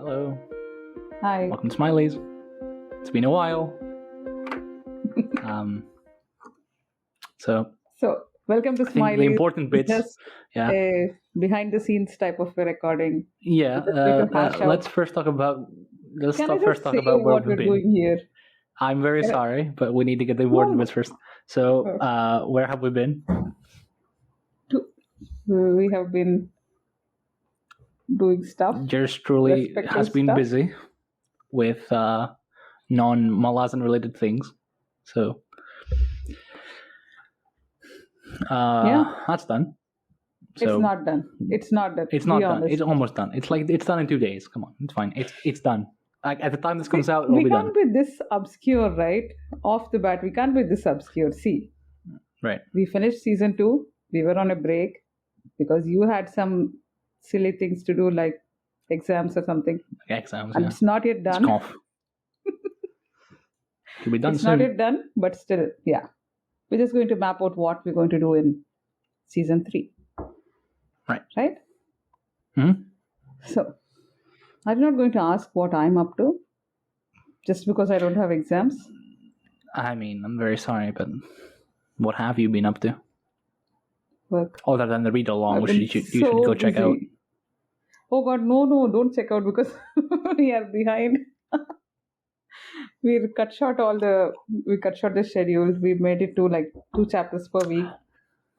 Hello. Hi. Welcome to Smileys. It's been a while. So Welcome to I think Smiley. the important bits. Just Yeah. a behind the scenes type of a recording. Yeah. Just need to hash out. Let's first talk about. Let's Can I talk just say about where what we've we're been. doing here? I'm very Can I- sorry, but we need to get the important No. bits first. So, where have we been? We have been doing stuff. Yours truly Respectful has been stuff. busy with non-Malazan related things. So, that's done. So, It's not done. It's not done. It's not Be done. honest. It's almost done. It's like it's done in 2 days. Come on, it's fine. It's done. Like at the time this comes out, it'll we be can't done. be this obscure, right? Off the bat, we can't be this obscure. See, Right. we finished season 2. We were on a break because you had some silly things to do, like exams or something. Exams. And Yeah. it's not yet It's done. off. It'll be done It's soon. not yet done, but still, yeah. We're just going to map out what we're going to do in season 3. Right. Right? Hmm. So, I'm not going to ask what I'm up to just because I don't have exams. I mean, I'm very sorry, but what have you been up to? Work. Other than the read along, I've which been you should so go check busy. out. Oh God, no, don't check out because we are behind. We cut short the schedule. We made it to like 2 chapters per week,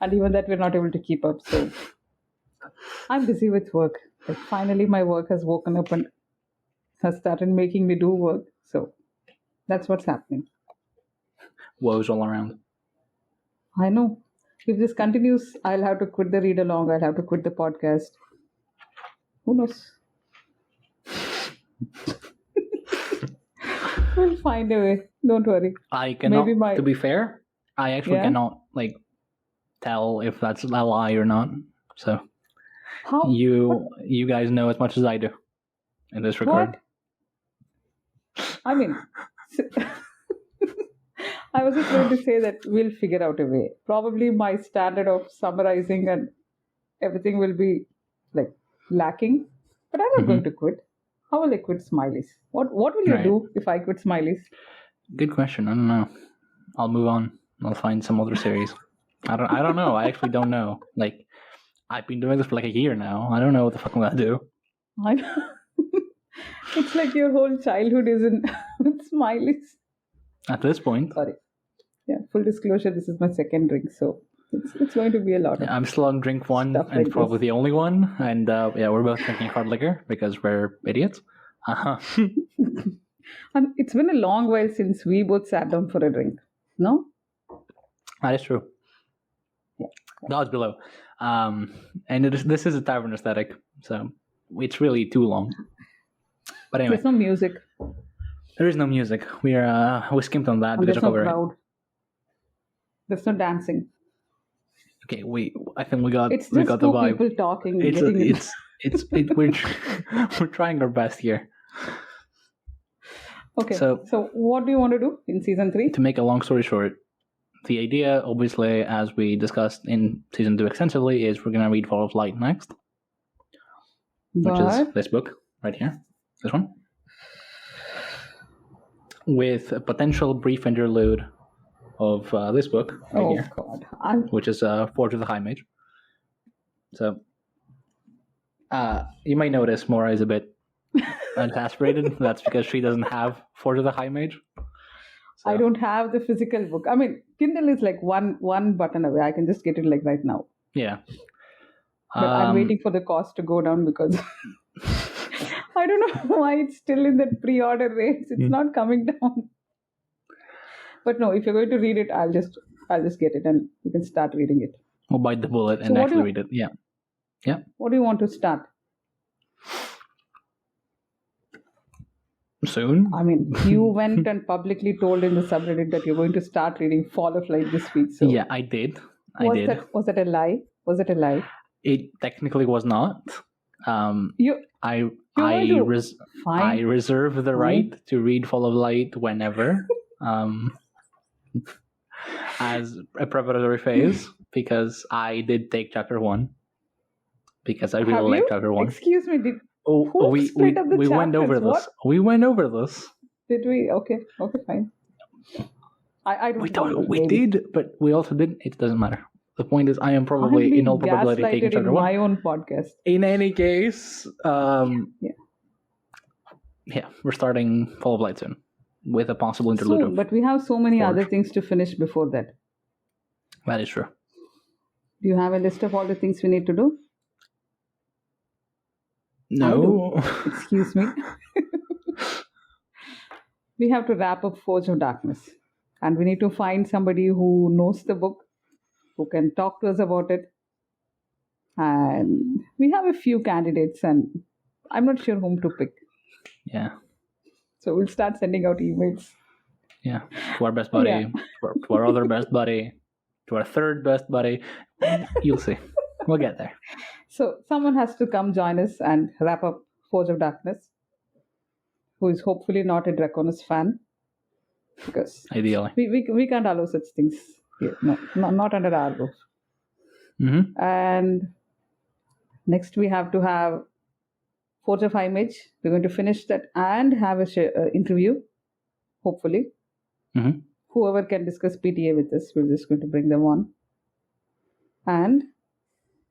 and even that we're not able to keep up. So I'm busy with work. Like finally, my work has woken up and has started making me do work. So that's what's happening. Woes all around. I know. If this continues, I'll have to quit the read along. I'll have to quit the podcast. Who knows? We'll find a way. Don't worry. I cannot. Maybe my- To be fair, I actually Yeah? cannot like tell if that's a lie or not. So How? you guys know as much as I do in this regard. What? I mean, I was just going to say that we'll figure out a way. Probably my standard of summarizing and everything will be like lacking, but I'm not going to quit. How will I quit Smileys? What will you Right. do if I quit Smileys? Good question. I don't know. I'll move on. I'll find some other series. I don't know. I actually don't know. Like, I've been doing this for like a year now. I don't know what the fuck I'm gonna do. I know. It's like your whole childhood is in with Smileys. At this point, Sorry. Yeah, full disclosure, this is my second drink, so it's going to be a lot of I'm still on drink 1 Stuff and like probably this. the only one. And yeah, we're both drinking hard liquor because we're idiots. And it's been a long while since we both sat down for a drink. No? That is true. Yeah. God's below. And this is a tavern aesthetic, so it's really too long. But anyway, There's no music. there is no music. We skimped on that And because there's of no copyright. crowd. There's no dancing. Okay, I think we got It's we just got the 2 vibe. people talking. We're trying our best here. Okay. So- So what do you want to do in season 3? To make a long story short, the idea, obviously, as we discussed in season 2 extensively, is we're gonna read Fall of Light next, which is this book right here, this one, with a potential brief interlude of this book right Oh here, God. which is Forge of the High Mage. So you might notice Mora is a bit exasperated. That's because she doesn't have Forge of the High Mage. I don't have the physical book. I mean, Kindle is like one button away. I can just get it like right now. Yeah. But I'm waiting for the cost to go down because I don't know why it's still in that pre-order rates. It's not coming down. But no, if you're going to read it, I'll just get it and you can start reading it. We'll bite the bullet and So what actually do you- read it. Yeah. What do you want to start? Soon. I mean, you went and publicly told in the subreddit that you're going to start reading Fall of Light this week. So Yeah, I did. was that a lie? Was it a lie? It technically was not. You I going to- fine. I reserve the right to read Fall of Light whenever, as a preparatory phase, because I did take chapter 1, because I Have really like you? chapter 1. Excuse me, we split up the went over chapters? this. We went over this. Did we? Okay, fine. I don't. We did, but we also didn't. It doesn't matter. The point is, I am probably in all probability taking chapter in one. my own podcast. In any case, yeah, we're starting Fall of Light soon with a possible interlude. Soon, but we have so many other things to finish before that. That is true. Do you have a list of all the things we need to do? No. Excuse me. We have to wrap up Forge of Darkness. And we need to find somebody who knows the book, who can talk to us about it. And we have a few candidates, and I'm not sure whom to pick. Yeah. So we'll start sending out emails. Yeah. To our best buddy, to our other best buddy, to our third best buddy. You'll see. We'll get there. So someone has to come join us and wrap up Forge of Darkness, who is hopefully not a Draconis fan. Because ideally we can't allow such things here. No, not under our roof. Mm-hmm. And next we have to have Forge of Mage. We're going to finish that and have a interview, hopefully. Mm-hmm. Whoever can discuss PTA with us, we're just going to bring them on. And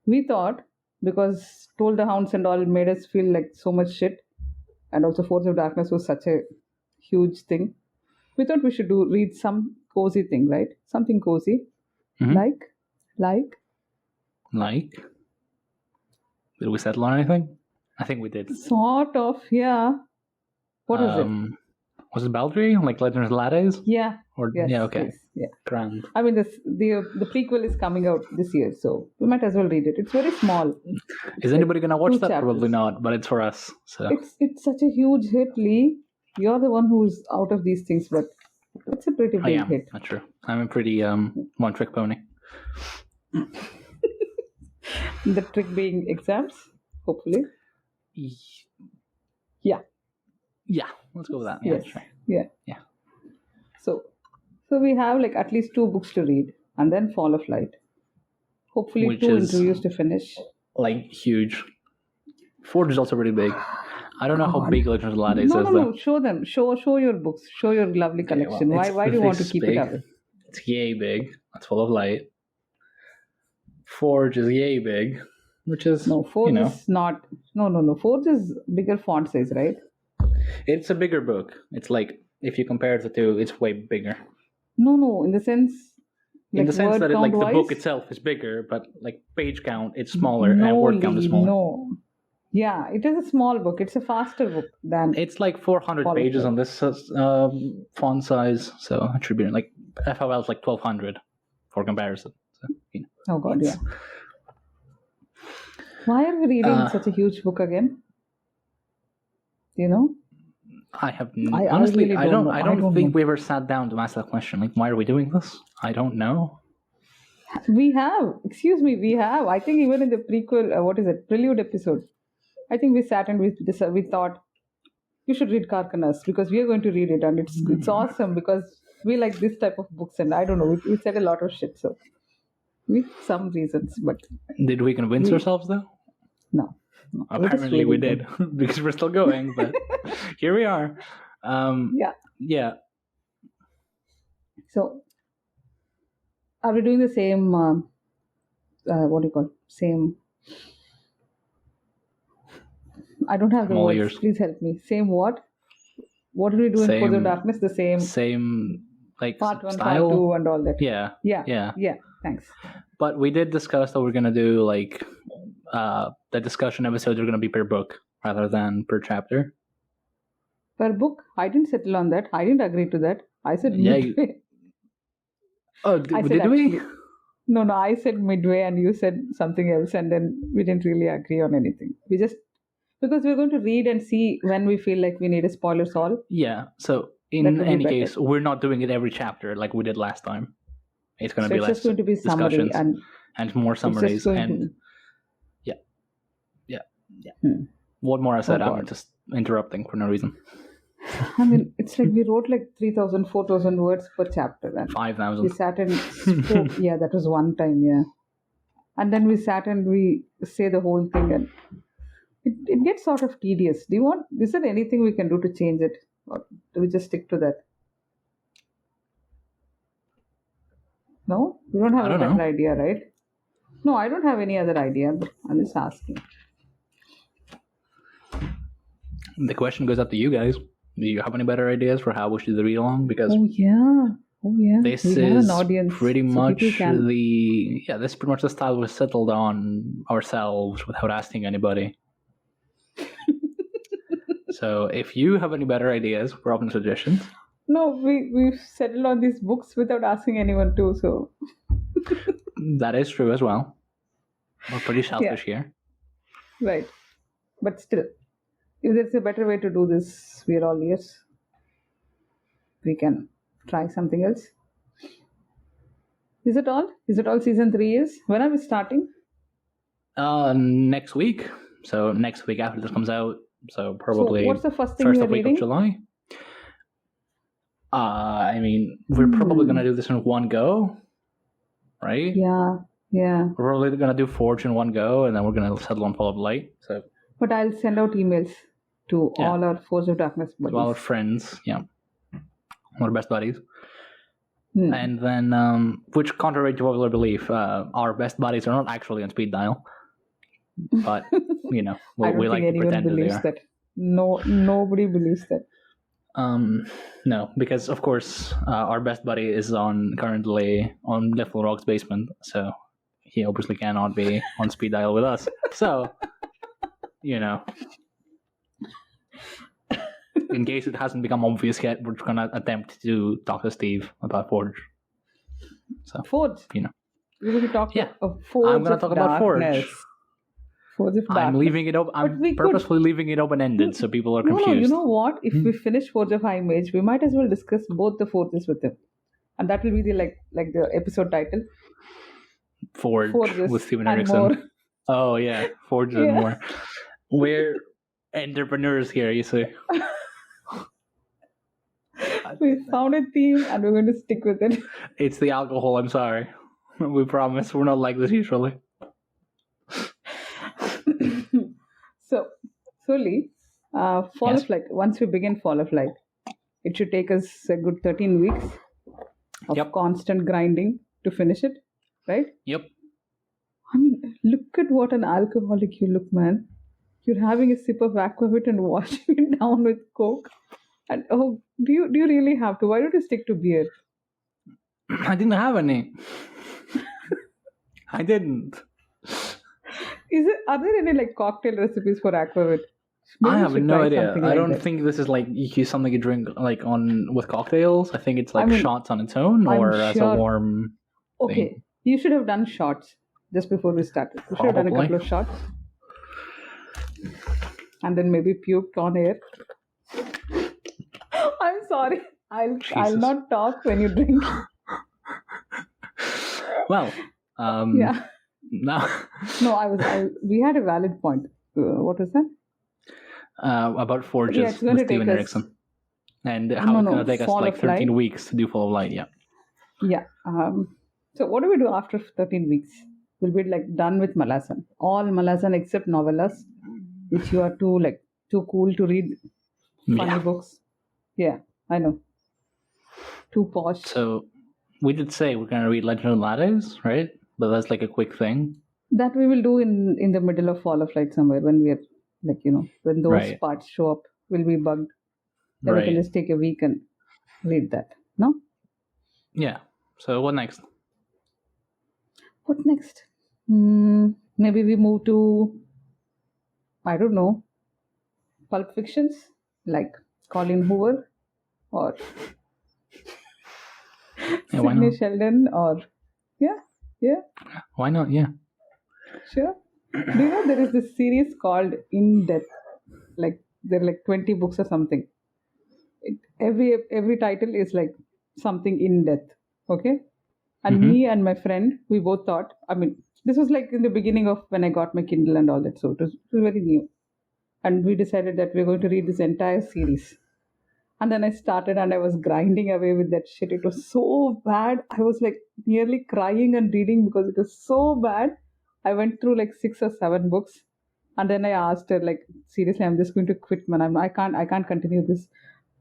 we thought, because Toll the Hounds and all made us feel like so much shit, and also Forge of Darkness was such a huge thing, we thought we should read some cozy thing, right? Something cozy. Mm-hmm. Like? Did we settle on anything? I think we did. Sort of, yeah. What is it? Was it Baldree? Like Legends of Lattes? Yeah. Yeah, okay. Yes, yeah. Grand. I mean, the prequel is coming out this year, so we might as well read it. It's very small. Is anybody going to watch that? chapters. Probably not, but it's for us. So It's such a huge hit, Lee. You're the one who's out of these things, but it's a pretty big hit. That's true. I'm a pretty one-trick pony. The trick being exams, hopefully. Yeah. Let's go with that. Yes. Sure. Yeah. So we have like at least 2 books to read, and then Fall of Light. Hopefully, Which 2 is, interviews to finish. Like huge. Forge is also pretty big. I don't know how big Legends of Lattes is. No. Show them. Show your books. Show your lovely collection. Why do you want to keep it up? It's yay big. That's Fall of Light. Forge is yay big, which is Forge is not. No. Forge is bigger font size, right? It's a bigger book. It's like if you compare the two, it's way bigger. No. In the sense. In the sense that the book itself is bigger, but like page count, it's smaller, and word count is smaller. No. Yeah, it is a small book. It's a faster book than. It's like 400 pages on this font size, so it should be like FOL is like 1200 for comparison. So, oh God, yeah. Why are we reading such a huge book again? Do you know? I have honestly, I don't think we ever sat down to ask that question. Like, why are we doing this? I don't know. We have. Excuse me, we have. I think even in the prequel, prelude episode, I think we sat and we thought you should read Carcanas because we are going to read it, and it's awesome because we like this type of books, and I don't know, we said a lot of shit, so we some reasons, but did we convince ourselves though? No. Apparently we did because we're still going, but here we are. Yeah. So, are we doing the same? What do you call same? I don't have the words. Ears. Please help me. Same what? What are we doing for the darkness? The same. Same like part 1, style? part 2, and all that. Yeah. Thanks. But we did discuss that we're gonna do like the discussion episodes are gonna be per book rather than per chapter. Per book? I didn't settle on that. I didn't agree to that. I said midway. Did we? No. I said midway, and you said something else, and then we didn't really agree on anything. We just because we're going to read and see when we feel like we need a spoiler solve. Yeah. So in any case, we're not doing it every chapter like we did last time. It's going to be less just going to be summary and more summaries and yeah. What more I said? I'm just interrupting for no reason. I mean, it's like we wrote like 3,000, 4,000 words per chapter. And 5,000. we sat and spoke. Yeah, that was one time, yeah. And then we sat and we say the whole thing. And it gets sort of tedious. Is there anything we can do to change it? Or do we just stick to that? No? We don't have a better idea, right? No, I don't have any other idea, but I'm just asking. The question goes out to you guys. Do you have any better ideas for how we should read along? Because this is an audience, pretty much this is pretty much the style we settled on ourselves without asking anybody. So if you have any better ideas, we're open to suggestions. No, we've settled on these books without asking anyone too, so that is true as well. We're pretty selfish here. Right. But still, if there's a better way to do this, we're all ears. We can try something else. Is it all? Is it all season 3 is? When are we starting? Next week. So next week after this comes out. So probably what's the first thing you're week reading? Of July. I mean, we're probably going to do this in one go, right? Yeah. We're probably going to do Forge in one go, and then we're going to settle on Fall of Light. So, but I'll send out emails to all our Forge of Darkness buddies. To all our friends, all our best buddies. And then, which contrary to popular belief, our best buddies are not actually on speed dial. But, we like to pretend that they are. That. No, nobody believes that. No, because of course our best buddy is currently on Little Rock's basement, so he obviously cannot be on speed dial with us. So, in case it hasn't become obvious yet, we're gonna attempt to talk to Steve about Forge. So Forge, we're going to talk about Forge. I'm gonna talk about Forge. I'm leaving it open. I'm purposefully leaving it open-ended so people are confused. No, you know what? If we finish Forge of High Mage, we might as well discuss both the Forges with him, and that will be the like the episode title. Forges with Steven Erikson. Oh yeah, Forges and more. We're entrepreneurs here, you see. We found a theme and we're going to stick with it. It's the alcohol. I'm sorry. We promise we're not like this usually. So, Lee, Fall of Light, once we begin Fall of Light, it should take us a good 13 weeks of constant grinding to finish it, right? Yep. I mean, look at what an alcoholic you look, man. You're having a sip of Aquavit and washing it down with Coke. And do you really have to? Why don't you stick to beer? I didn't have any. I didn't. Are there any cocktail recipes for Aquavit? I have no idea. I don't think this is something you drink with cocktails. I think it's shots on its own or as a warm thing. Okay, you should have done shots just before we started. You should have done a couple of shots. And then maybe puked on air. I'm sorry. I'll not talk when you drink. Well, yeah. No, we had a valid point. What was that? About Forges with Steven Erikson. And how it's going to take us 13 weeks to do Fall of Light, Yeah. So what do we do after 13 weeks? We'll be done with Malazan. All Malazan except novellas, which you are too cool to read funny books. Yeah, I know. Too posh. So we did say we're going to read Legend of Lattes, right? But that's a quick thing. That we will do in the middle of Fall of Light somewhere when we are when those parts show up, we'll be bugged. Then we can just take a week and read that. No? Yeah. So what next? What next? Maybe we move to, I don't know, pulp fictions like Colin Hoover or Sidney Sheldon or yeah. Why not? Yeah. Sure. Do you know there is this series called In Depth? There are 20 books or something. Every title is something in depth. Okay. And me and my friend, we both thought, this was in the beginning of when I got my Kindle and all that. So it was very new. And we decided that we're going to read this entire series. And then I started and I was grinding away with that shit. It was so bad. I was nearly crying and reading because it was so bad. I went through 6 or 7 books. And then I asked her, like, seriously, I'm just going to quit, man. I can't continue this.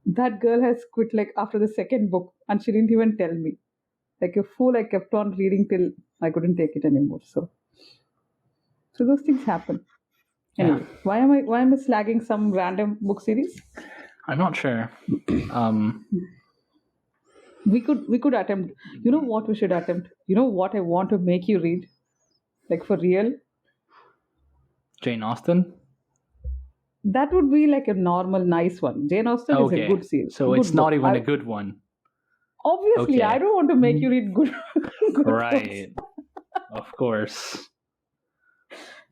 That girl has quit like after the second book, and she didn't even tell me. Like a fool, I kept on reading till I couldn't take it anymore. So those things happen. Anyway, why am I slagging some random book series? I'm not sure. We could attempt. You know what we should attempt? You know what I want to make you read? Like for real? Jane Austen? That would be like a normal, nice one. Jane Austen is a good series. So it's not even a good one. Obviously, I don't want to make you read good right. books. Of course.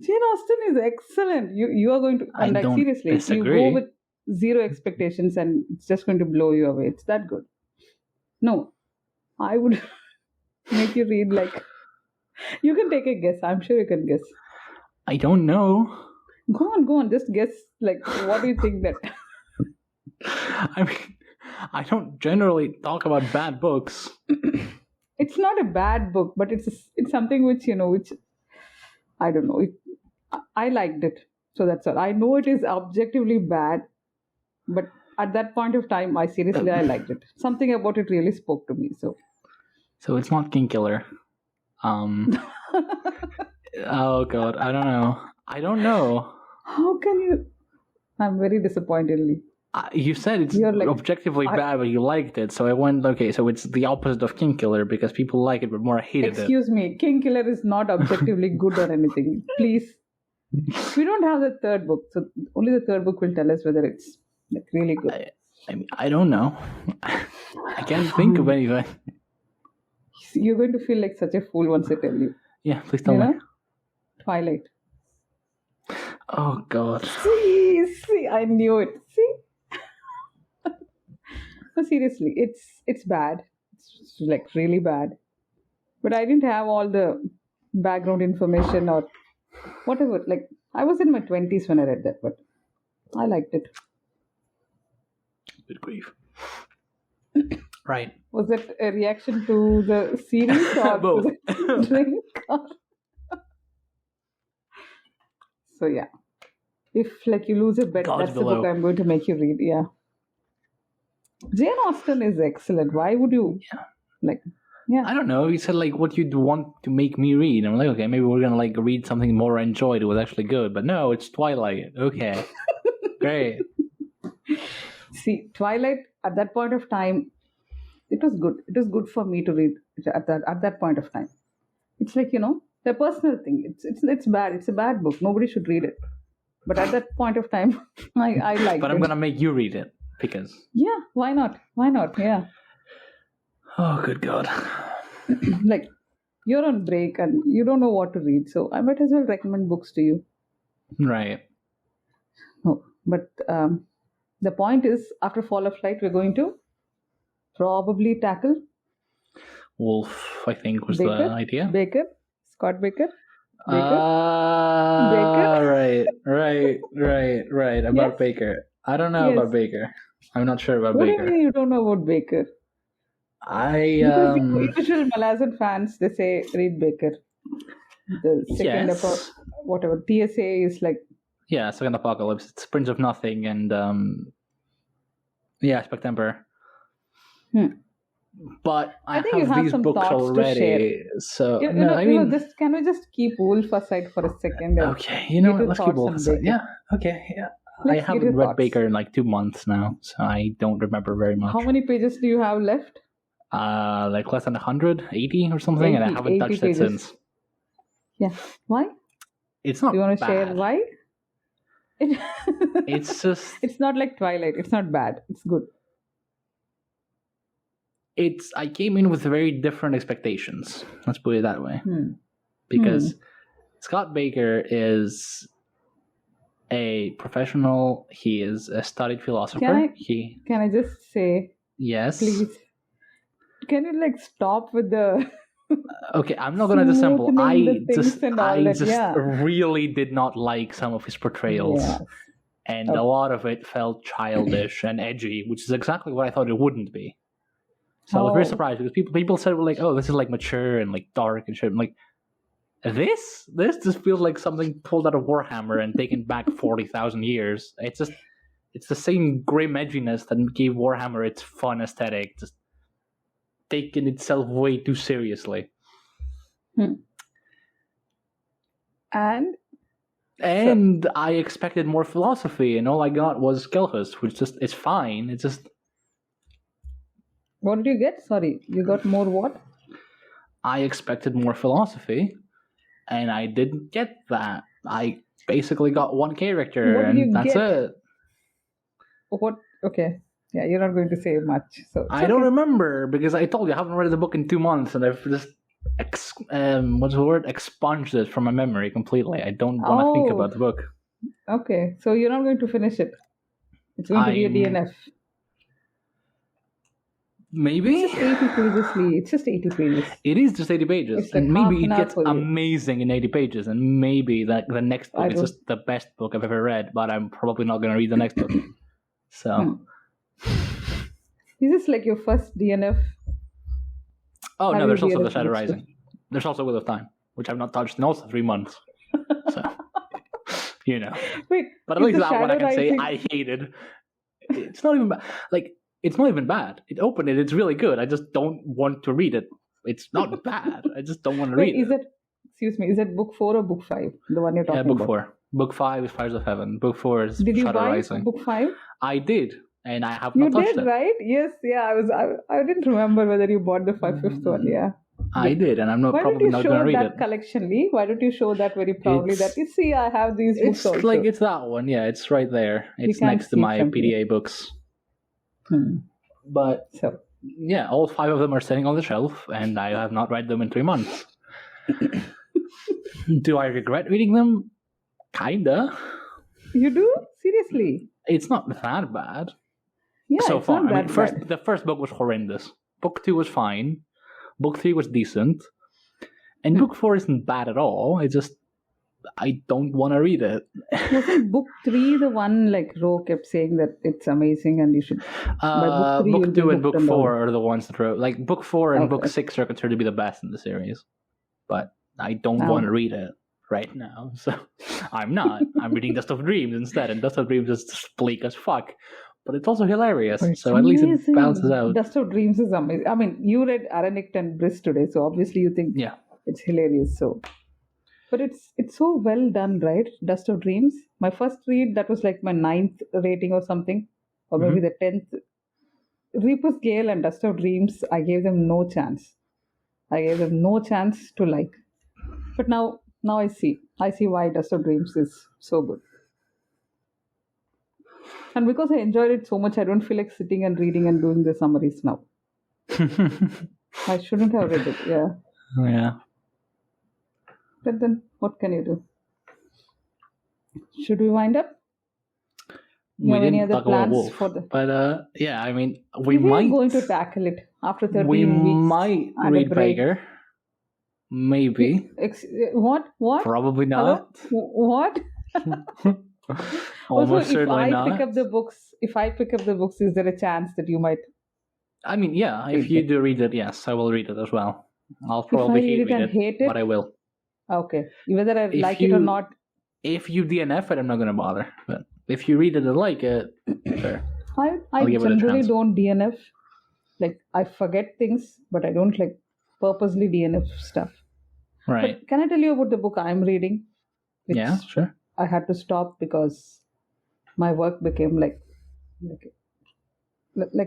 Jane Austen is excellent. You are going to, and like seriously, disagree. You go with zero expectations and it's just going to blow you away. It's that good. No, I would make you read like, you can take a guess. I'm sure you can guess. I don't know. Go on. Just guess. Like, what do you think that? I mean, I don't generally talk about bad books. It's not a bad book, but it's something which I don't know. I liked it, so that's all. I know it is objectively bad, but at that point of time, I liked it. Something about it really spoke to me. So it's not Kingkiller. Oh God, I don't know. How can you? I'm very disappointedly. You said it's objectively bad, but you liked it. So I went, okay, so it's the opposite of Kingkiller because people like it, but more hated it. Excuse me, Kingkiller is not objectively good or anything. Please. We don't have the third book, so only the third book will tell us whether it's like really good. I mean, I don't know. I can't think of anything. You're going to feel like such a fool once I tell you. Yeah, please tell me. Twilight. Oh God. See, I knew it. See? So seriously, it's bad. It's like really bad. But I didn't have all the background information or whatever. Like, I was in my 20s when I read that, but I liked it. Good grief. Right. Was it a reaction to the series or both? To the drink? So yeah. If like you lose a bet, that's the book I'm going to make you read. Yeah. Jane Austen is excellent. Why would you I don't know. You said like what you'd want to make me read. I'm like, okay, maybe we're gonna like read something more I enjoyed. It was actually good, but no, it's Twilight. Okay, great. See, Twilight at that point of time, it was good. It was good for me to read at that point of time. It's like the personal thing. It's bad. It's a bad book. Nobody should read it. But at that point of time, I liked it. But I'm gonna make you read it. Because why not? Yeah. Oh, good God. Like, you're on break and you don't know what to read, so I might as well recommend books to you. Right. No, but the point is, after Fall of Light, we're going to probably tackle Wolf, I think, was Bakker, the idea. Scott Bakker. Right. About Bakker. I don't know about Bakker. I'm not sure about Bakker. What do you mean you don't know about Bakker? Usual Malazan fans, they say read Bakker. The second whatever TSA is like. Yeah, Second Apocalypse. It's Prince of Nothing and Spectember. But I think have these books already. So can we just keep Wolf aside for a second? Okay, let's keep Wolf aside. Yeah. Okay. Yeah. I haven't read Bakker in like 2 months now, so I don't remember very much. How many pages do you have left? Like less than 180 or something, and I haven't touched it since. Yeah. Why? It's not. Do you want to bad. share why? It's just. It's not like Twilight. It's not bad. It's good. I came in with very different expectations. Let's put it that way. Because Scott Bakker is a professional. He is a studied philosopher. Can I just say yes? Please. Can you like stop with the okay, I'm not gonna dissemble. I just really did not like some of his portrayals. Yes. And a lot of it felt childish and edgy, which is exactly what I thought it wouldn't be. So I was very surprised because people said, like, oh, this is like mature and like dark and shit. I'm like, This just feels like something pulled out of Warhammer and taken back 40,000 years. It's the same grim edginess that gave Warhammer its fun aesthetic, just taking itself way too seriously. And I expected more philosophy, and all I got was Kelhus, which just is fine. It's just... What did you get? Sorry, you got more what? I expected more philosophy, and I didn't get that. I basically got one character, and that's it. What? Okay. Yeah, you're not going to say much. So I don't remember, because I told you I haven't read the book in 2 months, and I've just expunged it from my memory completely. I don't want to think about the book. Okay, so you're not going to finish it. It's going to be a DNF. Maybe? It's just 80 pages, Lee. It's just 80 pages. It is just 80 pages. It's like and maybe it gets for you. amazing in 80 pages. And maybe the next book is just the best book I've ever read. But I'm probably not going to read the next book. So. Is this like your first DNF? Oh, no, there's also The Shadow Rising. There's also Wheel of Time, which I've not touched in also 3 months. So, you know. Wait, but at least that one I can say I hated. It's not even bad. Like, it's not even bad. It opened it. It's really good. I just don't want to read it. It's not bad. I just don't want to read it. Excuse me, is it book 4 or book 5? The one you're talking about? Yeah, book 4. Book 5 is Fires of Heaven. Book 4 is Shadow Rising. Did you buy book 5? I did. And I have not touched it. You did, right? Yes, yeah. I didn't remember whether you bought the 5th one, yeah. I did, and I'm probably not going to read it. Why don't you show that collection, Lee? Why don't you show that very proudly that, you see, I have these books also. It's like, it's that one, yeah. It's right there. It's next to my PDA books. But, yeah, all 5 of them are sitting on the shelf, and I have not read them in 3 months. Do I regret reading them? Kinda. You do? Seriously? It's not that bad. Yeah, so it's far. Not that bad. The first book was horrendous. Book 2 was fine. Book 3 was decent. And book 4 isn't bad at all. It's just, I don't want to read it. Wasn't book 3 the one like Ro kept saying that it's amazing and you should... book 2 and book 4 are the ones that wrote... Like, book 4 and book 6 are considered to be the best in the series. But I don't want to read it right now. So, I'm not. I'm reading Dust of Dreams instead. And Dust of Dreams is just bleak as fuck. But it's also hilarious. So at least it balances out. Dust of Dreams is amazing. I mean, you read Aranict and Briss today. So obviously you think it's hilarious. So... But it's so well done, right? Dust of Dreams. My first read, that was like my 9th rating or something. Or maybe the 10th. Reaper's Gale and Dust of Dreams, I gave them no chance. I gave them no chance to like. But now I see. I see why Dust of Dreams is so good. And because I enjoyed it so much, I don't feel like sitting and reading and doing the summaries now. I shouldn't have read it, yeah. Yeah. But then, what can you do? Should we wind up? We have any didn't other talk about plans Wolf, for the... But yeah, I mean, we We're might... going to tackle it after 13 we weeks. We might read Bakker. Maybe. What? Probably not. Hello? What? Almost also, certainly not. If I pick up the books, is there a chance that you might... I mean, yeah, if you do read it, yes, I will read it as well. I'll probably hate it, but I will. Okay. Whether I like it or not. If you DNF it, I'm not going to bother. But if you read it and like it, sure. I generally don't DNF. Like, I forget things, but I don't like purposely DNF stuff. Right. But can I tell you about the book I'm reading? Yeah, sure. I had to stop because my work became like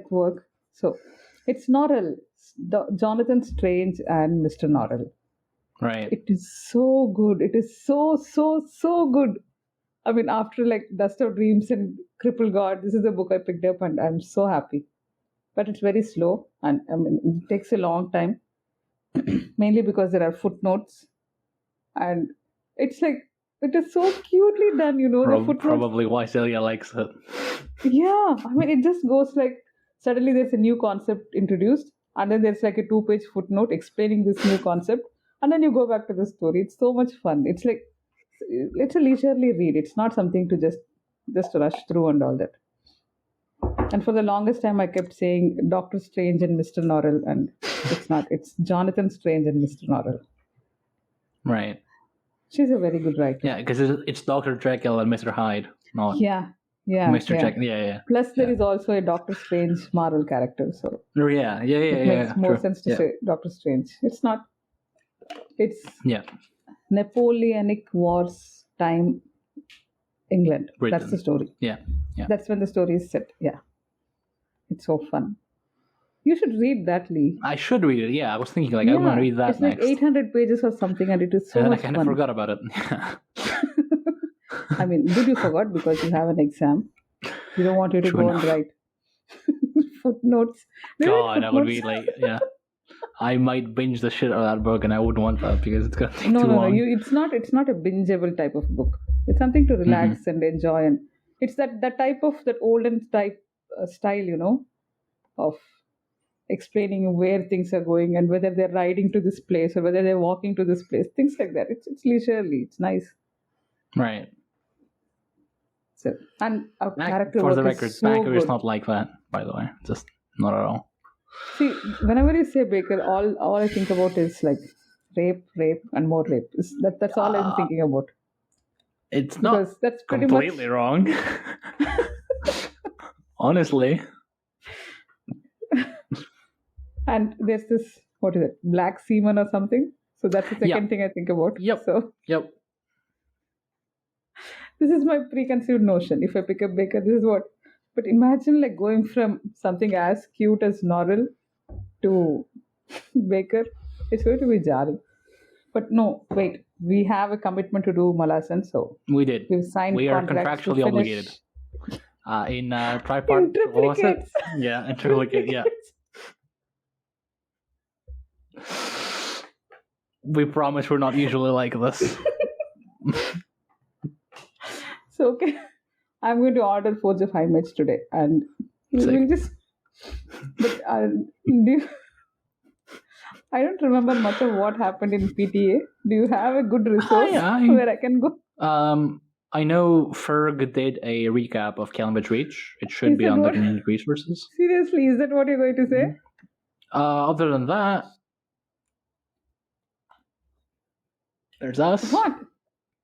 work. So it's Norrell, Jonathan Strange and Mr. Norrell. Right. It is so good. It is so good. I mean, after like Dust of Dreams and Cripple God, this is the book I picked up and I'm so happy. But it's very slow and I mean, it takes a long time. Mainly because there are footnotes. And it's like, it is so cutely done, you know. The footnotes. Probably why Celia likes it. Yeah. I mean, it just goes like, suddenly there's a new concept introduced. And then there's like a 2-page footnote explaining this new concept. And then you go back to the story. It's so much fun. It's like, it's a leisurely read. It's not something to just rush through and all that. And for the longest time, I kept saying Doctor Strange and Mr. Norrell. And it's not. It's Jonathan Strange and Mr. Norrell. Right. She's a very good writer. Yeah, because it's Dr. Jekyll and Mr. Hyde, not Yeah. Mr. Jekyll. Yeah. Plus, there is also a Doctor Strange Marvel character, so Yeah. it makes more sense to Yeah. say Doctor Strange. It's not. It's Yeah. Napoleonic Wars time, England. Britain. That's the story. Yeah. That's when the story is set. Yeah. It's so fun. You should read that, Lee. I should read it. Yeah, I was thinking I want to read that it's like next. 800 pages or something, and it is so And much I kind of fun. forgot about it. I mean, did you forgot because you have an exam? You don't want you to True go enough. and write footnotes. God, that would be like, yeah. I might binge the shit out of that book, and I wouldn't want that because it's gonna take too long. It's not a bingeable type of book. It's something to relax and enjoy, and it's that type of that olden type style, of explaining where things are going and whether they're riding to this place or whether they're walking to this place. Things like that. It's leisurely. It's nice. Right. So, and our character For work the is record, so Bakker is good. not like that, by the way. Just not at all. See, whenever you say Bakker, all I think about is like rape, and more rape. That's all I'm thinking about. It's not Because that's pretty completely much wrong. Honestly. And there's this, what is it, black semen or something? So that's the second thing I think about. Yep. So Yep. this is my preconceived notion. If I pick up Baker, this is what. But imagine like going from something as cute as Norrell to Baker. It's going to be jarring. But no, wait. We have a commitment to do Malasan, so We did. we've signed We are contracts to contractually finish obligated. In tripart. in What was it? triplicates. Yeah, in triplicate. Yeah. We promise we're not usually like this. So okay, I'm going to order Forge of High Mage today, and we'll just. But I don't remember much of what happened in PTA. Do you have a good resource where I can go? I know Ferg did a recap of Calimbage Reach. It should be on the community resources. Seriously, is that what you're going to say? Other than that, there's us.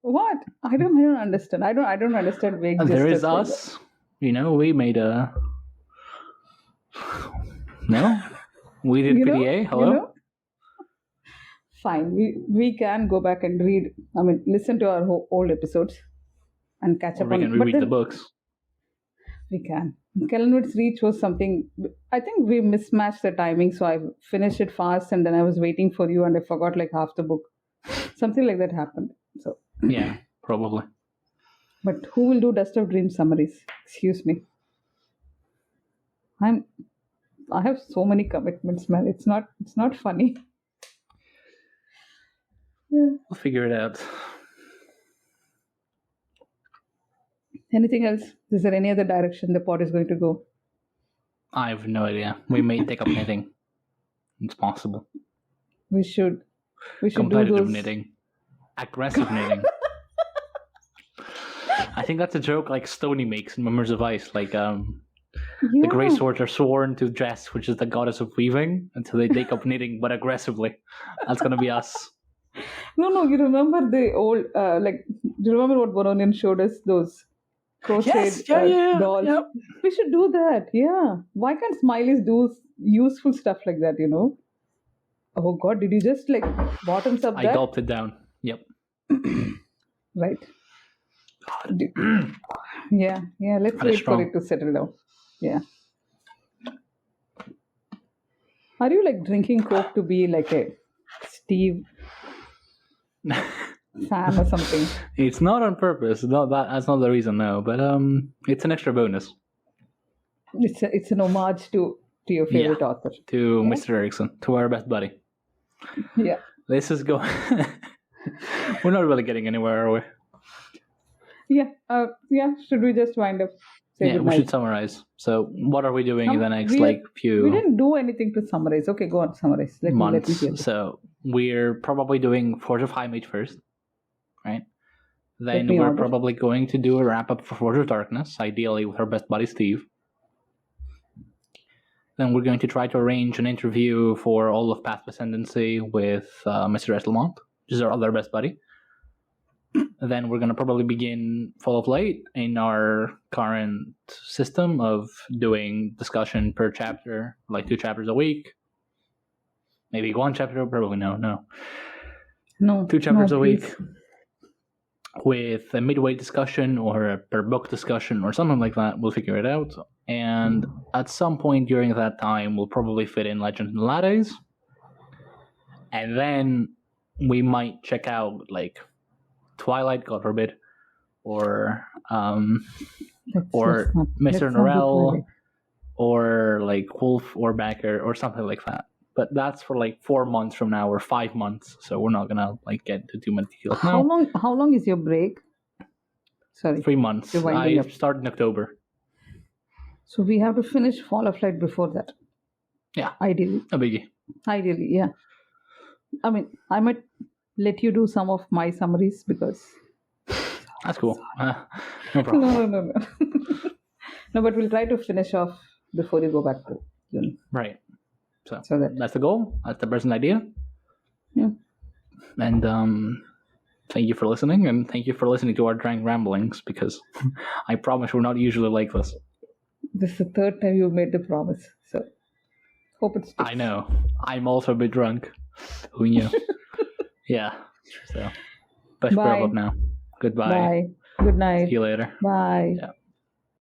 What? I don't understand. I don't understand vague There gestures is like us. We made a. No, we did PDA. Hello. Fine. We can go back and read. I mean, listen to our old episodes and catch up we on. can reread the books. We can. Kellenwood's Reach was something. I think we mismatched the timing, so I finished it fast, and then I was waiting for you, and I forgot like half the book. Something like that happened. So. Yeah, probably. But who will do Dust of Dreams summaries? Excuse me. I have so many commitments, man. It's not funny. Yeah. We'll figure it out. Anything else? Is there any other direction the pod is going to go? I have no idea. We may take up knitting. It's possible. We should Competitive do those... knitting. Aggressive knitting. I think that's a joke like Stony makes in Members of Ice. Like, the Grey Swords are sworn to Jess, which is the goddess of weaving, until they take up knitting, but aggressively. That's gonna be us. No, you remember the old, do you remember what Boronian showed us? Those crocheted dolls? Yep. We should do that, yeah. Why can't Smileys do useful stuff like that, Oh God, did you just bottoms up that? I gulped it down. Yep. Right. Yeah, let's wait for it to settle down. Yeah. Are you drinking Coke to be like a Steve fan or something? It's not on purpose. That's not the reason, no. But it's an extra bonus. It's an homage to your favorite author. To Mr. Erikson, to our best buddy. Yeah. This is going. We're not really getting anywhere, are we? Yeah. Should we just wind up? We should summarize. So, what are we doing in the next few? We didn't do anything to summarize. Okay, go on, summarize. Let me hear. So, we're probably doing Forge of High Mage first, right? Then we're probably going to do a wrap up for Forge of Darkness, ideally with our best buddy Steve. Then we're going to try to arrange an interview for all of Path of Ascendancy with Mr. Esslemont, which is our other best buddy. then we're going to probably begin Fall of Light in our current system of doing discussion per chapter, like 2 chapters a week. Maybe 1 chapter, probably no. 2 chapters a week with a midway discussion or a per book discussion or something like that. We'll figure it out. And at some point during that time, we'll probably fit in Legends and Lattes. And then we might check out like Twilight, God forbid, or Mr. Norrell, or like Wolf or Bakker or something like that. But that's for like 4 months from now or 5 months, so we're not gonna like get into too many details. How long is your break? Sorry, 3 months. I start in October. So we have to finish Fall of Light before that. Yeah, ideally. A biggie. Ideally, yeah. I mean, I might let you do some of my summaries because that's cool. No problem. No. No, but we'll try to finish off before you go back to uni. Right. So that's the goal. That's the present idea. Yeah. And thank you for listening, and thank you for listening to our drank ramblings, because I promise we're not usually like this. This is the 3rd time you've made the promise, so hope it's sticks. I know. I'm also a bit drunk. Who knew? Yeah. So, best Bye. up now. Goodbye. Bye. Good night. See you later. Bye. Yeah.